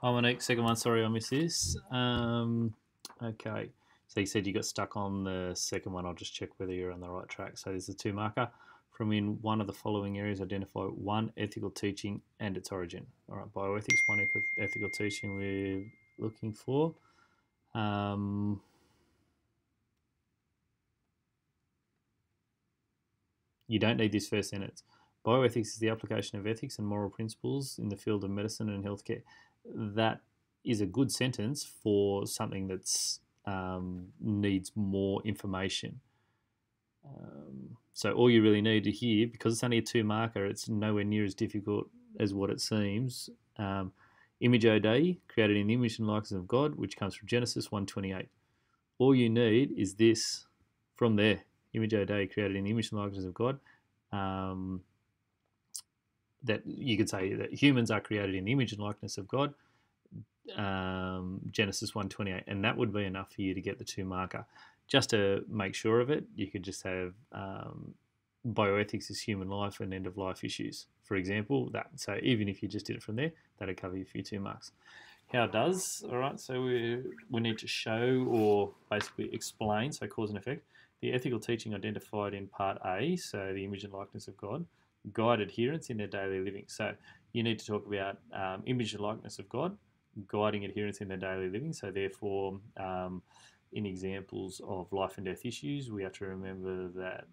Hi, Monique. Second one. Sorry, I missed this. Okay. So you said you got stuck on the second one. I'll just check whether you're on the right track. So there's a two marker. From in one of the following areas, identify one ethical teaching and its origin. All right, bioethics, one ethical teaching we're looking for. You don't need this first sentence. Bioethics is the application of ethics and moral principles in the field of medicine and healthcare. That is a good sentence for something that's needs more information. So all you really need to hear, because it's only a two marker, it's nowhere near as difficult as what it seems. Imagio Dei, created in the image and likeness of God, which comes from Genesis 1:28. All you need is this from there. Imagio Dei, created in the image and likeness of God. That you could say that humans are created in the image and likeness of God. Genesis 1:28, and that would be enough for you to get the two marker. Just to make sure of it, you could just have bioethics is human life and end of life issues, for example. That so even if you just did it from there, that'd cover you for your 2 marks. How does? All right, so we need to show or basically explain, so cause and effect, the ethical teaching identified in part A, so the image and likeness of God, guide adherence in their daily living. So you need to talk about image and likeness of God, guiding adherence in their daily living. So therefore, in examples of life and death issues, we have to remember that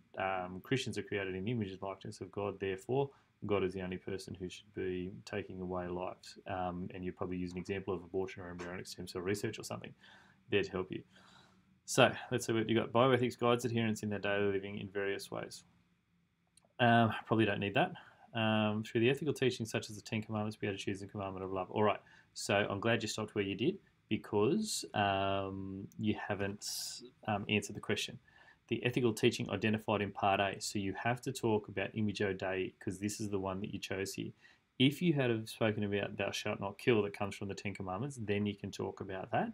Christians are created in the image and likeness of God. Therefore, God is the only person who should be taking away lives. And you probably use an example of abortion or embryonic stem cell research or something there to help you. So let's see what you got. Bioethics guides adherence in their daily living in various ways. Probably don't need that. Through the ethical teachings such as the Ten Commandments, Beatitudes, and Commandment of Love. All right. So I'm glad you stopped where you did, because you haven't answered the question. The ethical teaching identified in part A. So you have to talk about Imagio Dei, because this is the one that you chose here. If you had spoken about thou shalt not kill, that comes from the Ten Commandments, then you can talk about that.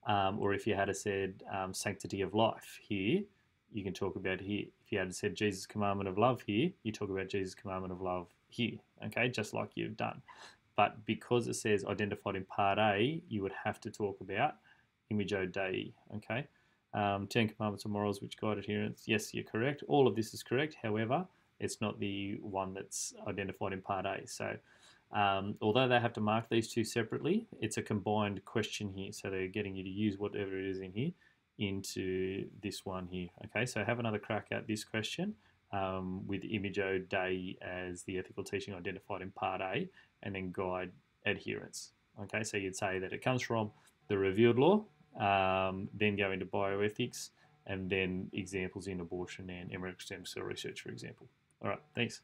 Or if you had said sanctity of life here, you can talk about here. If you had said Jesus' commandment of love here, you talk about Jesus' commandment of love here, okay, just like you've done. But because it says identified in part A, you would have to talk about Imagio Dei, okay? Ten Commandments or morals which guide adherence. Yes, you're correct. All of this is correct. However, it's not the one that's identified in part A. So although they have to mark these two separately, it's a combined question here. So they're getting you to use whatever it is in here into this one here. Okay, so have another crack at this question with Imagio Dei as the ethical teaching identified in part A, and then guide adherence. Okay, so you'd say that it comes from the revealed law, then go into bioethics, and then examples in abortion and embryonic stem cell research, for example. All right, thanks.